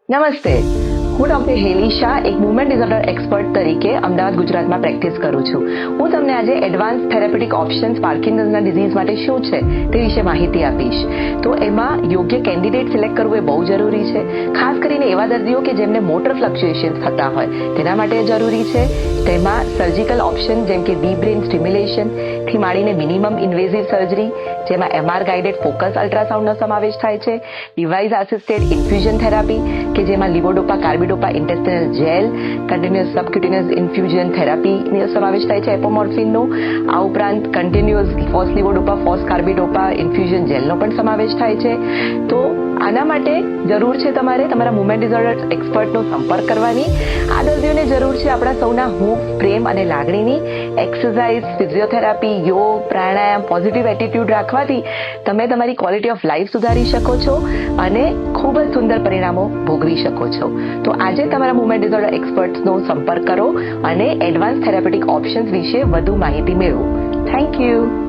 નમસ્તે, હું ડોક્ટર હેલી શાહ એક મૂવમેન્ટ ડિસઓર્ડર એક્સપર્ટ તરીકે અમદાવાદ ગુજરાતમાં પ્રેક્ટિસ કરું છું. હું તમને આજે એડવાન્સ થેરાપ્યુટિક ઓપ્શન્સ પાર્કિન્સનના ડિઝીઝ માટે શું છે તે વિશે માહિતી આપીશ. તો એમાં યોગ્ય કેન્ડિડેટ સિલેક્ટ કરવું એ બહુ જરૂરી છે. ખાસ કરીને એવા દર્દીઓ કે જેમને મોટર ફ્લક્ચ્યુએશન્સ થતા હોય તેના માટે જરૂરી છે. તેમાં સર્જિકલ ઓપ્શન જેમ કે ડીપ બ્રેઇન સ્ટિમ્યુલેશન થી માંડીને મિનિમમ ઇન્વેઝિવ સર્જરી જેમાં MR ગાઇડેડ ફોકસ અલ્ટ્રાસાઉન્ડનો સમાવેશ થાય છે, ડિવાઇસ આસિસ્ટેડ ઇન્ફ્યુઝન થેરાપી કે જેમાં લિવોડોપા કાર્બિડોપા ઇન્ટેસ્ટિનલ જેલ, કન્ટિન્યુઅસ સબક્યુટેનિયસ ઇન્ફ્યુઝન થેરાપીનો સમાવેશ થાય છે એપોમોર્ફિનનો. આ ઉપરાંત કન્ટિન્યુઅસ ફોસ લિવોડોપા ફોસ કાર્બિડોપા ઇન્ફ્યુઝન જેલનો પણ સમાવેશ થાય છે. તો આના માટે જરૂર છે તમારે તમારા મૂવમેન્ટ ડિસઓર્ડર એક્સપર્ટનો સંપર્ક કરવાની. આ દર્દીઓને જરૂર છે આપણા સૌના હૂંફ, પ્રેમ અને લાગણીની. એક્સરસાઇઝ, ફિઝિયોથેરાપી, યોગ, પ્રાણાયામ, પોઝિટિવ એટીટ્યુડ રાખવાથી તમે તમારી ક્વોલિટી ઓફ લાઈફ સુધારી શકો છો અને ખૂબ જ સુંદર પરિણામો ભોગવી શકો છો. તો આજે તમારા મૂવમેન્ટ ડિસઓર્ડર એક્સપર્ટ્સનો સંપર્ક કરો અને એડવાન્સ થેરાપ્યુટિક ઓપ્શન્સ વિશે વધુ માહિતી મેળવો. Thank you.